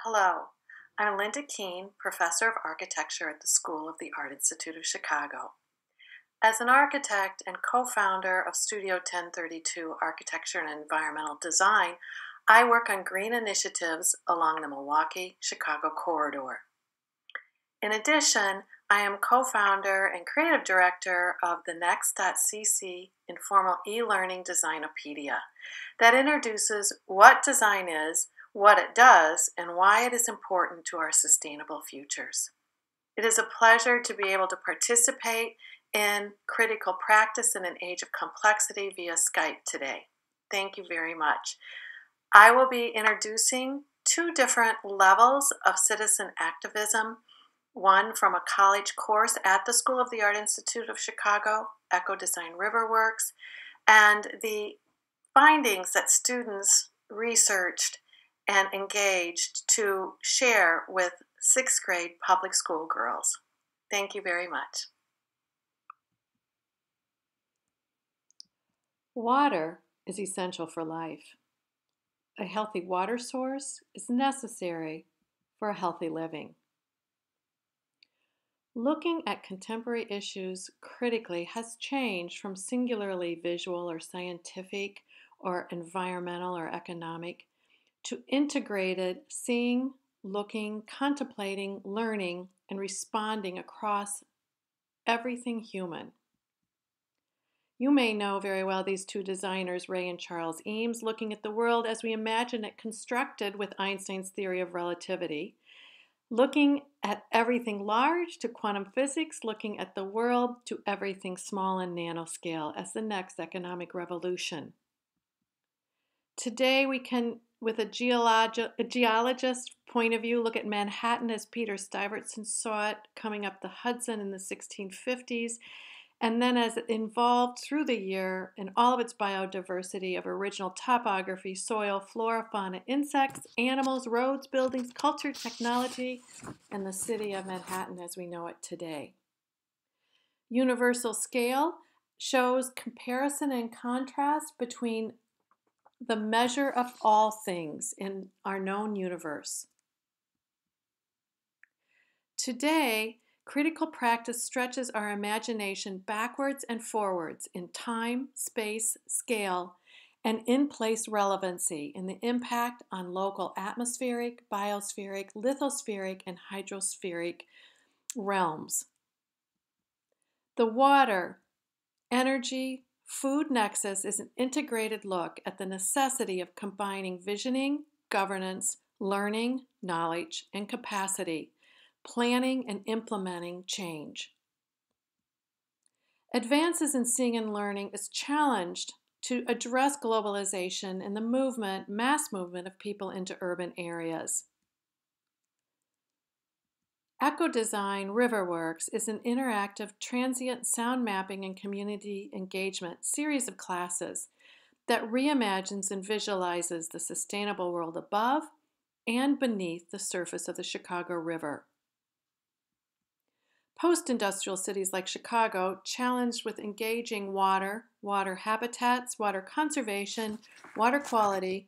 Hello, I'm Linda Keene, Professor of Architecture at the School of the Art Institute of Chicago. As an architect and co-founder of Studio 1032 Architecture and Environmental Design, I work on green initiatives along the Milwaukee-Chicago corridor. In addition, I am co-founder and creative director of the Next.cc informal e-learning designopedia that introduces what design is, what it does, and why it is important to our sustainable futures. It is a pleasure to be able to participate in critical practice in an age of complexity via Skype today. Thank you very much. I will be introducing two different levels of citizen activism, one from a college course at the School of the Art Institute of Chicago, Eco Design RIVERWORKS, and the findings that students researched and engaged to share with sixth grade public school girls. Thank you very much. Water is essential for life. A healthy water source is necessary for a healthy living. Looking at contemporary issues critically has changed from singularly visual or scientific or environmental or economic to integrated seeing, looking, contemplating, learning, and responding across everything human. You may know very well these two designers, Ray and Charles Eames, looking at the world as we imagine it constructed with Einstein's theory of relativity, looking at everything large to quantum physics, looking at the world to everything small and nanoscale as the next economic revolution. Today we can, with a geologist point of view, look at Manhattan as Peter Stuyvesant saw it coming up the Hudson in the 1650s, and then as it evolved through the year in all of its biodiversity of original topography, soil, flora, fauna, insects, animals, roads, buildings, culture, technology, and the city of Manhattan as we know it today. Universal scale shows comparison and contrast between the measure of all things in our known universe. Today, critical practice stretches our imagination backwards and forwards in time, space, scale, and in-place relevancy in the impact on local atmospheric, biospheric, lithospheric, and hydrospheric realms. The water, energy, food nexus is an integrated look at the necessity of combining visioning, governance, learning, knowledge, and capacity, planning and implementing change. Advances in seeing and learning is challenged to address globalization and the mass movement of people into urban areas. Eco-Design RIVERWORKS is an interactive transient sound mapping and community engagement series of classes that reimagines and visualizes the sustainable world above and beneath the surface of the Chicago River. Post-industrial cities like Chicago, challenged with engaging water habitats, water conservation, water quality,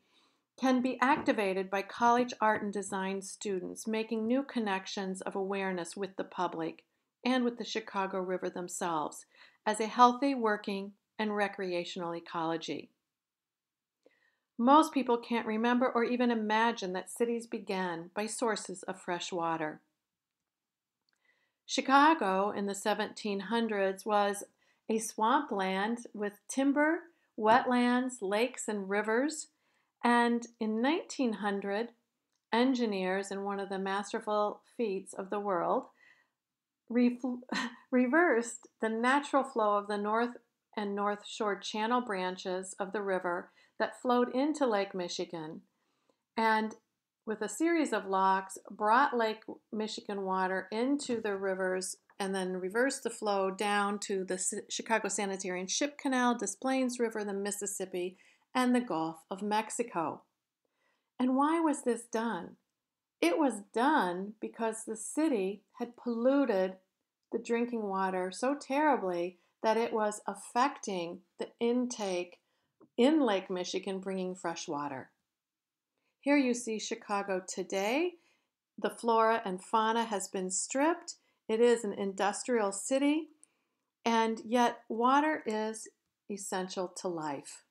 can be activated by college art and design students, making new connections of awareness with the public and with the Chicago River themselves as a healthy, working, and recreational ecology. Most people can't remember or even imagine that cities began by sources of fresh water. Chicago in the 1700s was a swampland with timber, wetlands, lakes, and rivers. And in 1900, engineers, in one of the masterful feats of the world, reversed the natural flow of the North and North Shore channel branches of the river that flowed into Lake Michigan, and with a series of locks, brought Lake Michigan water into the rivers and then reversed the flow down to the Chicago Sanitary and Ship Canal, Des Plaines River, the Mississippi, and the Gulf of Mexico. And why was this done? It was done because the city had polluted the drinking water so terribly that it was affecting the intake in Lake Michigan, bringing fresh water. Here you see Chicago today. The flora and fauna has been stripped. It is an industrial city, and yet water is essential to life.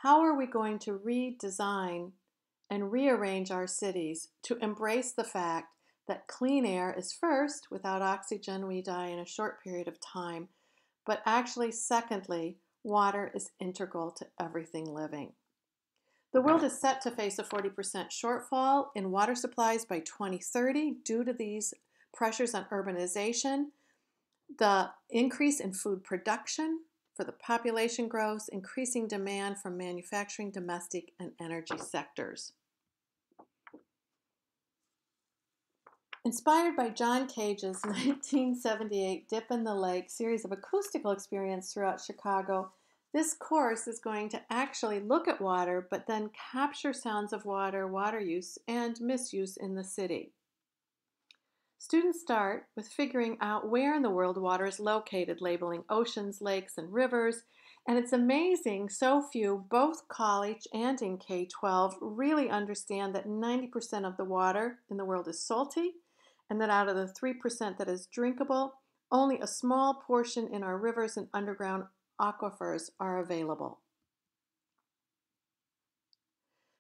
How are we going to redesign and rearrange our cities to embrace the fact that clean air is first? Without oxygen, we die in a short period of time. But actually, secondly, water is integral to everything living. The world is set to face a 40% shortfall in water supplies by 2030 due to these pressures on urbanization, the increase in food production for the population growth, increasing demand from manufacturing, domestic, and energy sectors. Inspired by John Cage's 1978 Dip in the Lake series of acoustical experience throughout Chicago, this course is going to actually look at water, but then capture sounds of water, water use, and misuse in the city. Students start with figuring out where in the world water is located, labeling oceans, lakes, and rivers. And it's amazing so few, both college and in K-12, really understand that 90% of the water in the world is salty, and that out of the 3% that is drinkable, only a small portion in our rivers and underground aquifers are available.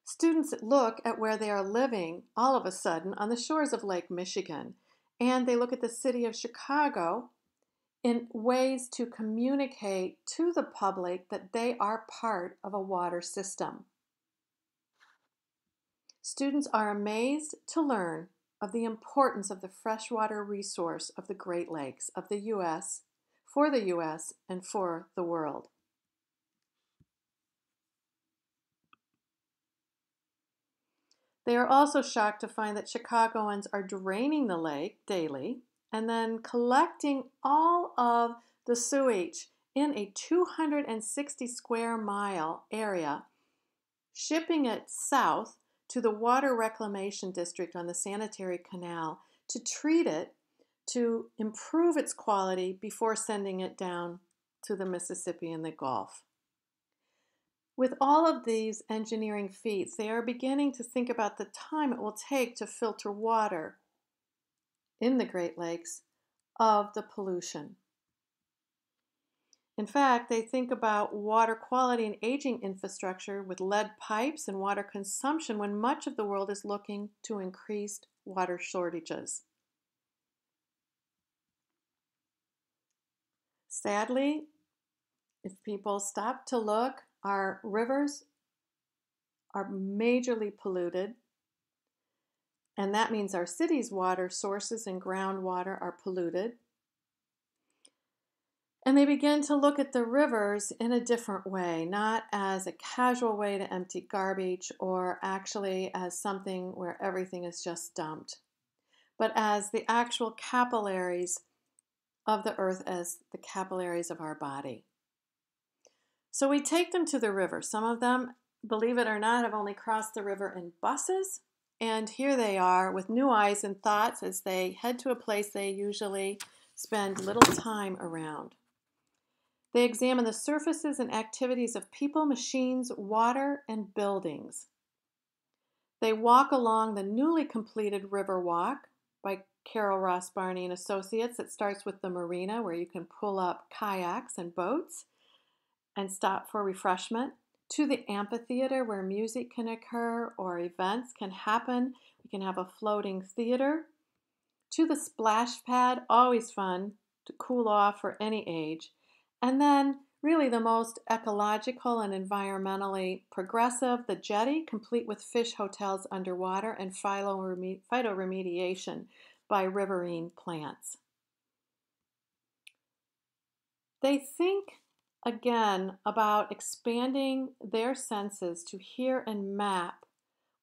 Students look at where they are living all of a sudden on the shores of Lake Michigan, and they look at the city of Chicago in ways to communicate to the public that they are part of a water system. Students are amazed to learn of the importance of the freshwater resource of the Great Lakes of the U.S., for the U.S., and for the world. They are also shocked to find that Chicagoans are draining the lake daily and then collecting all of the sewage in a 260 square mile area, shipping it south to the Water Reclamation District on the Sanitary Canal to treat it to improve its quality before sending it down to the Mississippi and the Gulf. With all of these engineering feats, they are beginning to think about the time it will take to filter water in the Great Lakes of the pollution. In fact, they think about water quality and aging infrastructure with lead pipes and water consumption when much of the world is looking to increased water shortages. Sadly, if people stop to look, our rivers are majorly polluted, and that means our city's water sources and groundwater are polluted. And they begin to look at the rivers in a different way, not as a casual way to empty garbage or actually as something where everything is just dumped, but as the actual capillaries of the earth, as the capillaries of our body. So we take them to the river. Some of them, believe it or not, have only crossed the river in buses. And here they are with new eyes and thoughts as they head to a place they usually spend little time around. They examine the surfaces and activities of people, machines, water, and buildings. They walk along the newly completed River Walk by Carol Ross Barney and Associates. It starts with the marina where you can pull up kayaks and boats and stop for refreshment, to the amphitheater where music can occur or events can happen. We can have a floating theater. To the splash pad, always fun to cool off for any age. And then really the most ecological and environmentally progressive, the jetty, complete with fish hotels underwater and phytoremediation by riverine plants. They think again about expanding their senses to hear and map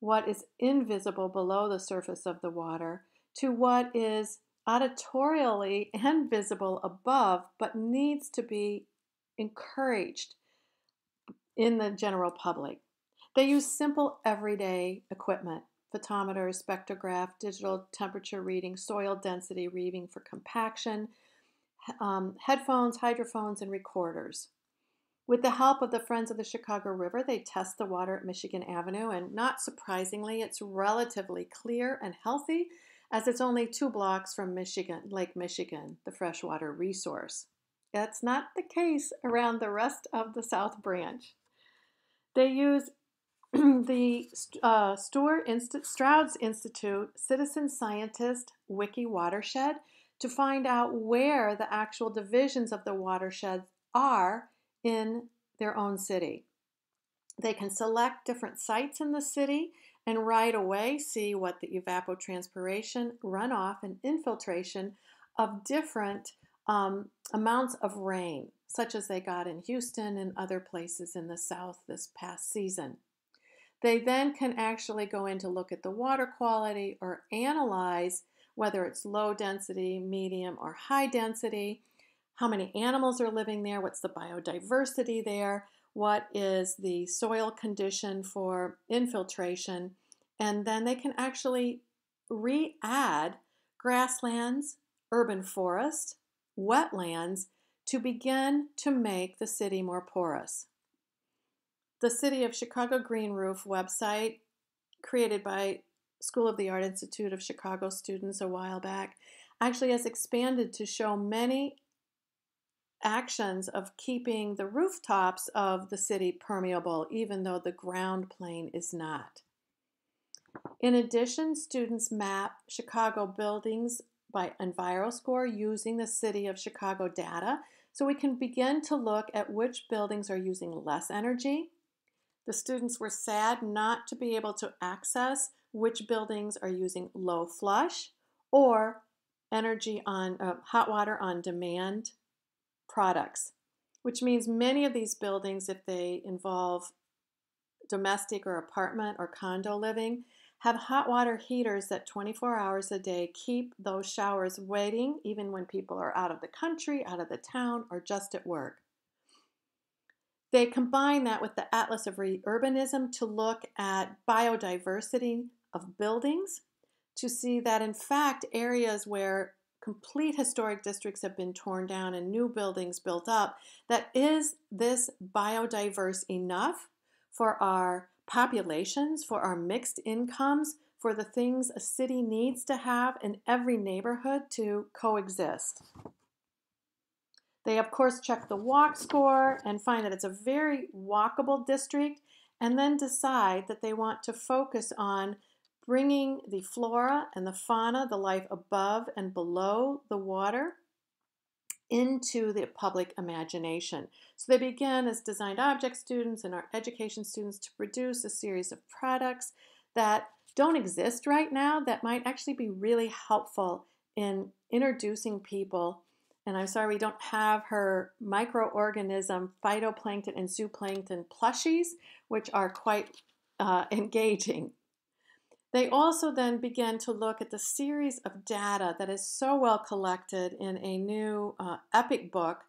what is invisible below the surface of the water to what is auditorially and visible above, but needs to be encouraged in the general public. They use simple everyday equipment: photometers, spectrograph, digital temperature reading, soil density reading for compaction, headphones, hydrophones, and recorders. With the help of the Friends of the Chicago River, they test the water at Michigan Avenue, and not surprisingly, it's relatively clear and healthy as it's only 2 blocks from Lake Michigan, the freshwater resource. That's not the case around the rest of the South Branch. They use the Stroud's Institute citizen scientist WikiWatershed to find out where the actual divisions of the watersheds are in their own city. They can select different sites in the city and right away see what the evapotranspiration, runoff, and infiltration of different amounts of rain, such as they got in Houston and other places in the South this past season. They then can actually go in to look at the water quality or analyze whether it's low density, medium, or high density, how many animals are living there, what's the biodiversity there, what is the soil condition for infiltration, and then they can actually re-add grasslands, urban forest, wetlands to begin to make the city more porous. The City of Chicago Green Roof website, created by School of the Art Institute of Chicago students a while back, actually has expanded to show many actions of keeping the rooftops of the city permeable, even though the ground plane is not. In addition, students map Chicago buildings by EnviroScore using the City of Chicago data, so we can begin to look at which buildings are using less energy. The students were sad not to be able to access which buildings are using low flush or energy on hot water on demand products, which means many of these buildings, if they involve domestic or apartment or condo living, have hot water heaters that 24 hours a day keep those showers waiting even when people are out of the country, out of the town, or just at work. They combine that with the Atlas of Urbanism to look at biodiversity of buildings, to see that in fact areas where complete historic districts have been torn down and new buildings built up, that is this biodiverse enough for our populations, for our mixed incomes, for the things a city needs to have in every neighborhood to coexist. They, of course, check the walk score and find that it's a very walkable district, and then decide that they want to focus on bringing the flora and the fauna, the life above and below the water, into the public imagination. So they began as designed object students and art education students to produce a series of products that don't exist right now that might actually be really helpful in introducing people. And I'm sorry we don't have her microorganism, phytoplankton, and zooplankton plushies, which are quite engaging. They also then began to look at the series of data that is so well collected in a new epic book,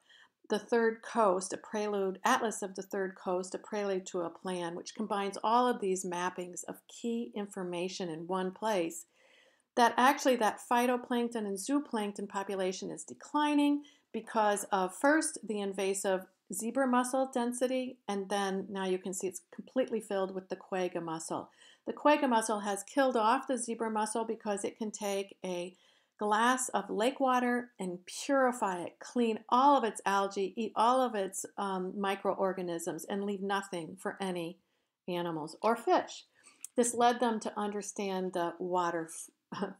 The Third Coast, a prelude, Atlas of the Third Coast, a prelude to a plan, which combines all of these mappings of key information in one place, that actually that phytoplankton and zooplankton population is declining because of first the invasive zebra mussel density, and then now you can see it's completely filled with the quagga mussel. The quagga mussel has killed off the zebra mussel because it can take a glass of lake water and purify it, clean all of its algae, eat all of its microorganisms, and leave nothing for any animals or fish. This led them to understand the water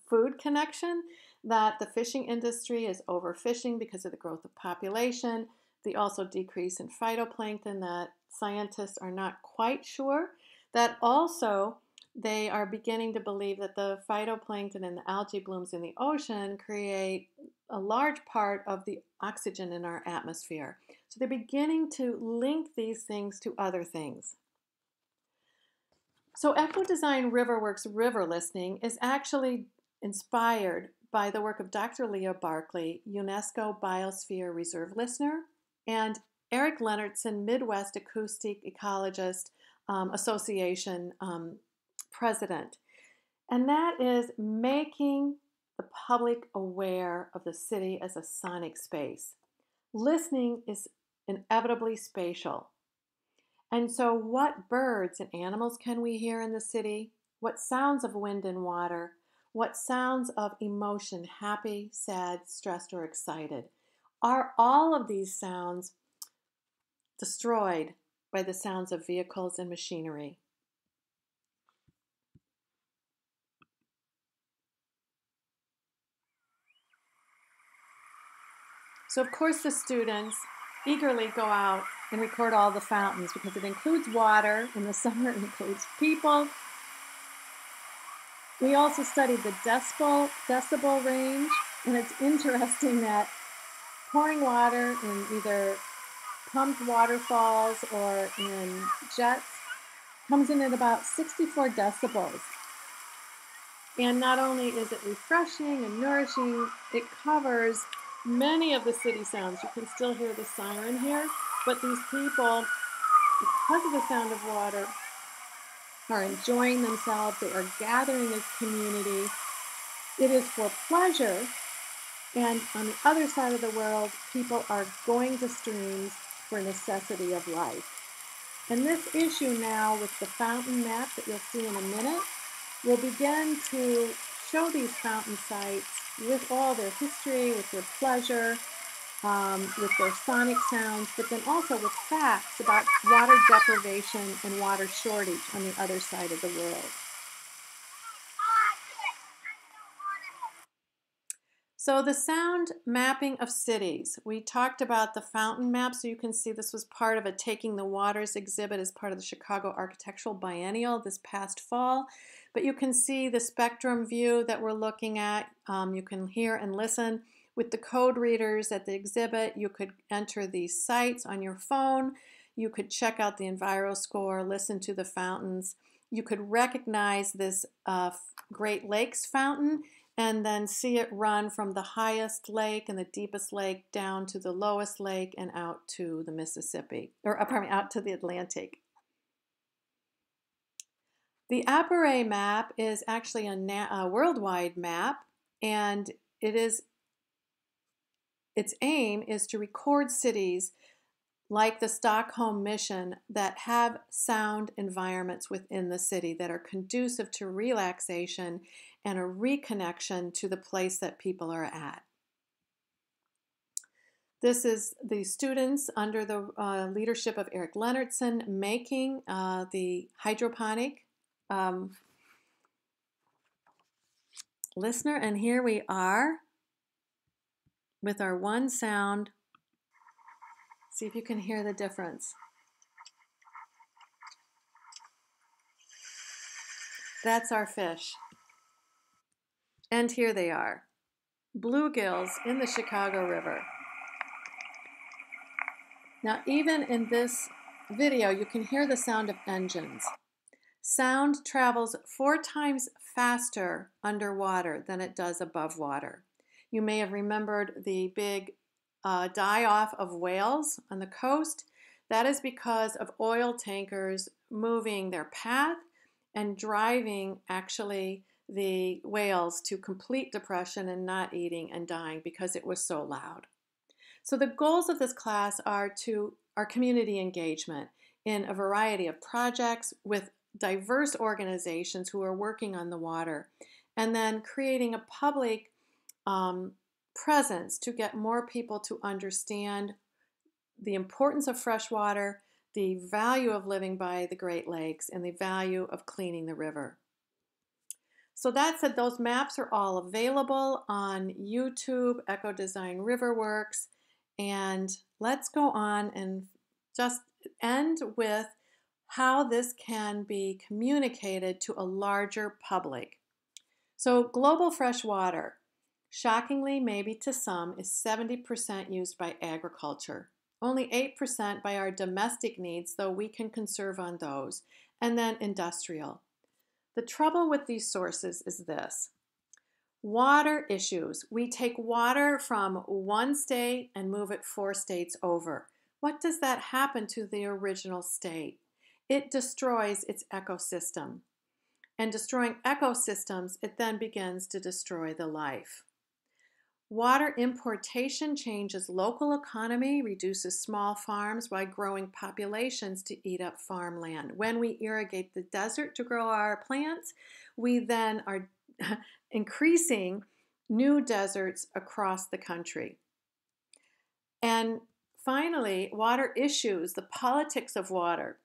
food connection, that the fishing industry is overfishing because of the growth of population, the also decrease in phytoplankton that scientists are not quite sure, that also they are beginning to believe that the phytoplankton and the algae blooms in the ocean create a large part of the oxygen in our atmosphere. So they're beginning to link these things to other things. So Eco-Design RIVERWORKS River Listening is actually inspired by the work of Dr. Leah Barkley, UNESCO Biosphere Reserve Listener, and Eric Leonardson, Midwest Acoustic Ecologist Association president. And that is making the public aware of the city as a sonic space. Listening is inevitably spatial. And so, what birds and animals can we hear in the city? What sounds of wind and water? What sounds of emotion, happy, sad, stressed, or excited? Are all of these sounds destroyed by the sounds of vehicles and machinery? So, of course, the students eagerly go out and record all the fountains because it includes water. In the summer, it includes people. We also studied the decibel range, and it's interesting that pouring water in either pumped waterfalls or in jets comes in at about 64 decibels. And not only is it refreshing and nourishing, it covers many of the city sounds. You can still hear the siren here, but these people, because of the sound of water, are enjoying themselves. They are gathering as community. It is for pleasure. And on the other side of the world, people are going to streams for necessity of life. And this issue now with the fountain map that you'll see in a minute will begin to show these fountain sites with all their history, with their pleasure, with their sonic sounds, but then also with facts about water deprivation and water shortage on the other side of the world. So the sound mapping of cities. We talked about the fountain map, so you can see this was part of a Taking the Waters exhibit as part of the Chicago Architectural Biennial this past fall. But you can see the spectrum view that we're looking at. You can hear and listen with the code readers at the exhibit. You could enter these sites on your phone. You could check out the EnviroScore, listen to the fountains. You could recognize this Great Lakes fountain and then see it run from the highest lake and the deepest lake down to the lowest lake and out to the Mississippi, or out to the Atlantic. The Apparatus map is actually a worldwide map, and its aim is to record cities like the Stockholm Mission that have sound environments within the city that are conducive to relaxation and a reconnection to the place that people are at. This is the students under the leadership of Eric Leonardson making the hydroponic listener, and here we are with our one sound. See if you can hear the difference. That's our fish. And here they are, bluegills in the Chicago River. Now, even in this video, you can hear the sound of engines. Sound travels 4 times faster underwater than it does above water. You may have remembered the big die-off of whales on the coast. That is because of oil tankers moving their path and driving actually the whales to complete depression and not eating and dying because it was so loud. So the goals of this class are community engagement in a variety of projects with diverse organizations who are working on the water, and then creating a public presence to get more people to understand the importance of fresh water, the value of living by the Great Lakes, and the value of cleaning the river. So that said, those maps are all available on YouTube, Eco Design RiverWorks, and let's go on and just end with how this can be communicated to a larger public. So global fresh water, shockingly maybe to some, is 70% used by agriculture. Only 8% by our domestic needs, though we can conserve on those, and then industrial. The trouble with these sources is this. Water issues. We take water from one state and move it 4 states over. What does that happen to the original state? It destroys its ecosystem. And destroying ecosystems, it then begins to destroy the life. Water importation changes local economy, reduces small farms while growing populations to eat up farmland. When we irrigate the desert to grow our plants, we then are increasing new deserts across the country. And finally, water issues, the politics of water.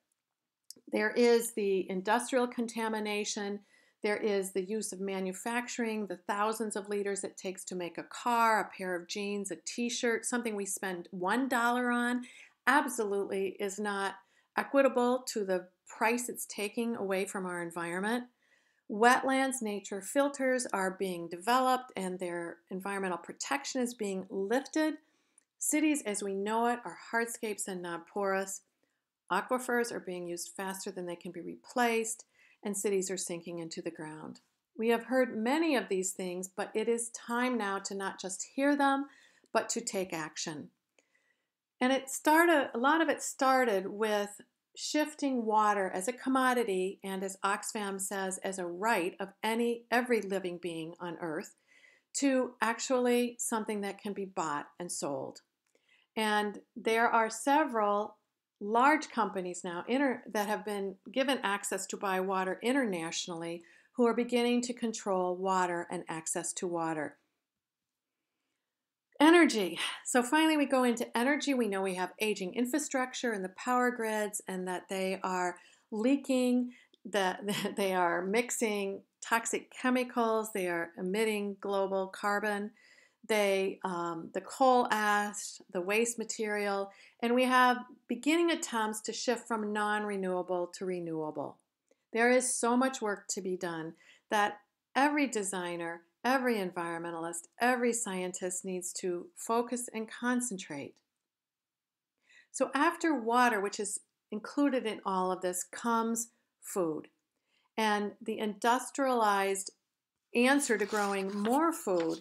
There is the industrial contamination. There is the use of manufacturing, the thousands of liters it takes to make a car, a pair of jeans, a t-shirt, something we spend $1 on, absolutely is not equitable to the price it's taking away from our environment. Wetlands, nature filters are being developed and their environmental protection is being lifted. Cities as we know it are hardscapes and not porous. Aquifers are being used faster than they can be replaced, and cities are sinking into the ground. We have heard many of these things, but it is time now to not just hear them, but to take action. And a lot of it started with shifting water as a commodity and, as OXFAM says, as a right of every living being on Earth to actually something that can be bought and sold. And there are several large companies now that have been given access to buy water internationally who are beginning to control water and access to water. Energy. So finally we go into energy. We know we have aging infrastructure and the power grids and that they are leaking, that they are mixing toxic chemicals, they are emitting global carbon. The coal ash, the waste material, and we have beginning attempts to shift from non-renewable to renewable. There is so much work to be done that every designer, every environmentalist, every scientist needs to focus and concentrate. So after water, which is included in all of this, comes food. And the industrialized answer to growing more food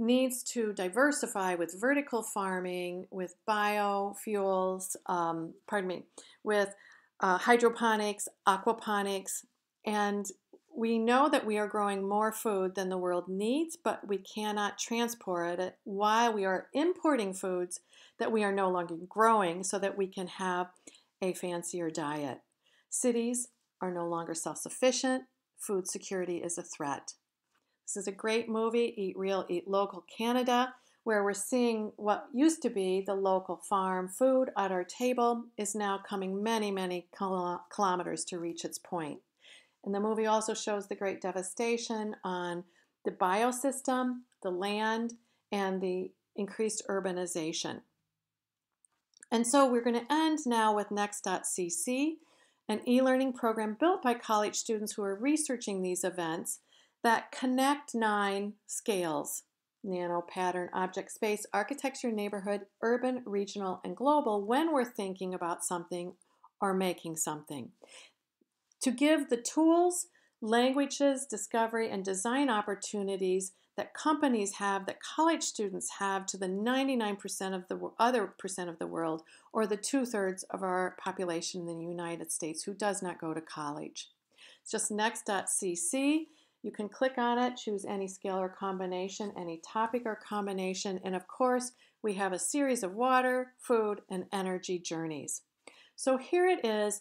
needs to diversify with vertical farming, with biofuels, with hydroponics, aquaponics, and we know that we are growing more food than the world needs, but we cannot transport it while we are importing foods that we are no longer growing so that we can have a fancier diet. Cities are no longer self-sufficient. Food security is a threat. This is a great movie, Eat Real, Eat Local Canada, where we're seeing what used to be the local farm food at our table is now coming many, many kilometers to reach its point. And the movie also shows the great devastation on the biosystem, the land, and the increased urbanization. And so we're going to end now with NEXUS.cc, an e-learning program built by college students who are researching these events that connect 9 scales: nano, pattern, object, space, architecture, neighborhood, urban, regional, and global when we're thinking about something or making something. To give the tools, languages, discovery, and design opportunities that companies have, that college students have to the 99% of the other percent of the world, or the 2/3 of our population in the United States who does not go to college. It's just next.cc. You can click on it, choose any scale or combination, any topic or combination, and of course, we have a series of water, food, and energy journeys. So here it is,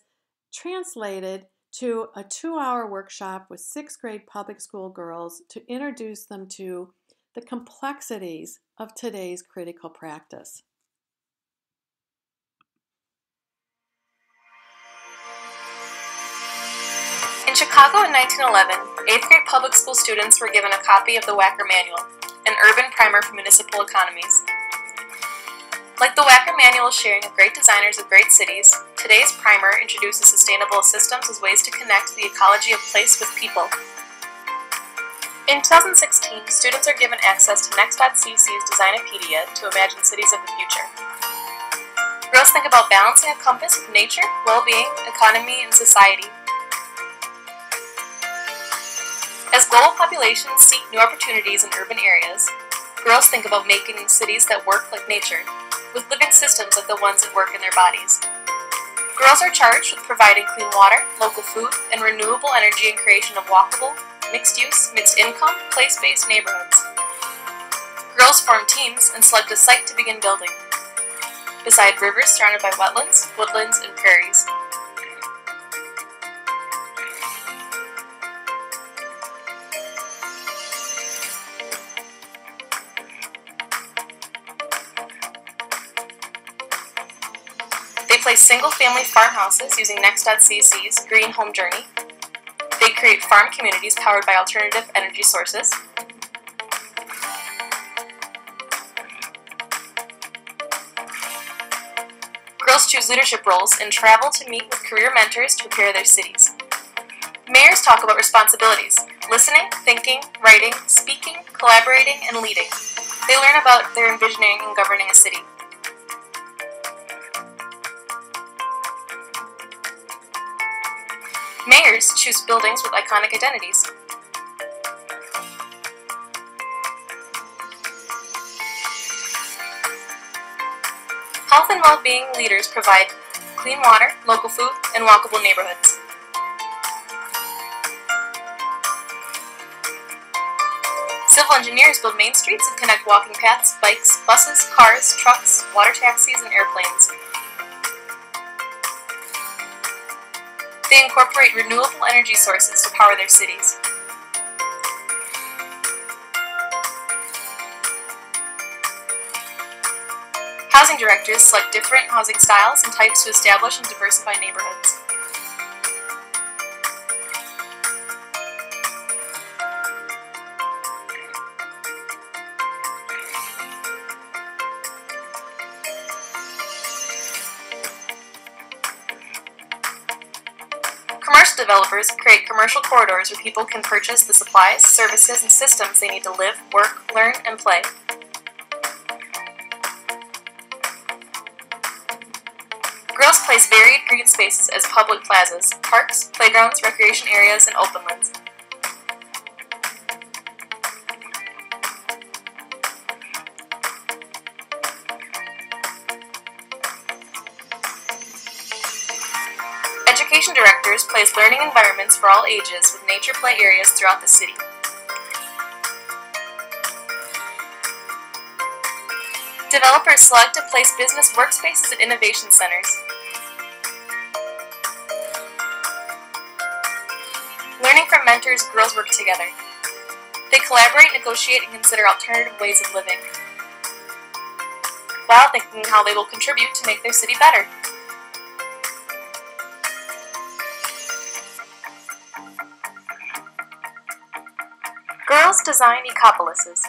translated to a 2-hour workshop with 6th grade public school girls to introduce them to the complexities of today's critical practice. In Chicago in 1911, 8th grade public school students were given a copy of the Wacker Manual, an urban primer for municipal economies. Like the Wacker Manual's sharing of great designers of great cities, today's primer introduces sustainable systems as ways to connect the ecology of place with people. In 2016, students are given access to Next.cc's Designopedia to imagine cities of the future. Girls think about balancing a compass with nature, well-being, economy, and society. As global populations seek new opportunities in urban areas, girls think about making cities that work like nature, with living systems like the ones that work in their bodies. Girls are charged with providing clean water, local food, and renewable energy and creation of walkable, mixed-use, mixed-income, place-based neighborhoods. Girls form teams and select a site to begin building, beside rivers surrounded by wetlands, woodlands, and prairies. They place single-family farmhouses using NEXUS.cc's Green Home Journey. They create farm communities powered by alternative energy sources. Girls choose leadership roles and travel to meet with career mentors to prepare their cities. Mayors talk about responsibilities: listening, thinking, writing, speaking, collaborating, and leading. They learn about their envisioning and governing a city. Mayors choose buildings with iconic identities. Health and well-being leaders provide clean water, local food, and walkable neighborhoods. Civil engineers build main streets and connect walking paths, bikes, buses, cars, trucks, water taxis, and airplanes. They incorporate renewable energy sources to power their cities. Housing directors select different housing styles and types to establish and diversify neighborhoods. Commercial developers create commercial corridors where people can purchase the supplies, services, and systems they need to live, work, learn, and play. Girls place varied green spaces as public plazas, parks, playgrounds, recreation areas, and openlands. Education directors place learning environments for all ages with nature play areas throughout the city. Developers select and place business workspaces at innovation centers. Learning from mentors, girls work together. They collaborate, negotiate, and consider alternative ways of living, while thinking how they will contribute to make their city better. Girls design ecopolises.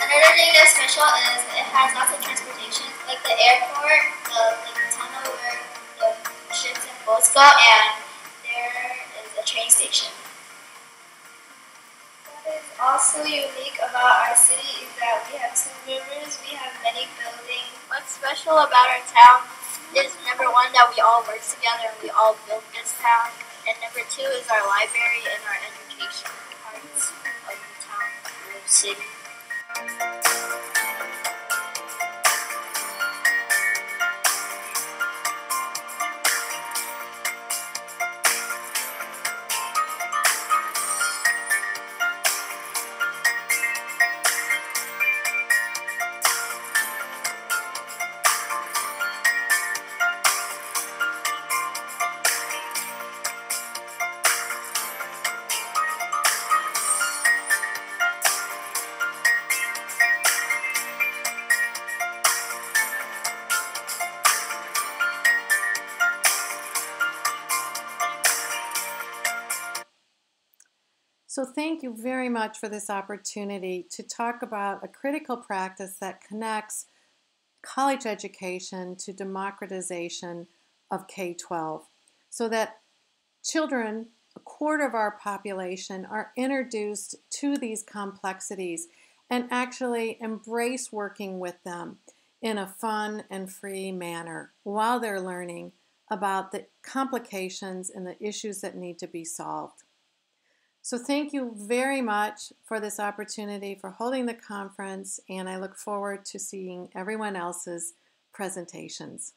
Another thing that's special is it has lots of transportation, like the airport, the tunnel where the ships and boats go, and there is a train station. What is also unique about our city is that we have 2 rivers, we have many buildings. What's special about our town is number 1 that we all work together and we all built this town, and number 2 is our library and our education parts of the town, the city. So thank you very much for this opportunity to talk about a critical practice that connects college education to democratization of K-12, so that children, a quarter of our population, are introduced to these complexities and actually embrace working with them in a fun and free manner while they're learning about the complications and the issues that need to be solved. So thank you very much for this opportunity, for holding the conference, and I look forward to seeing everyone else's presentations.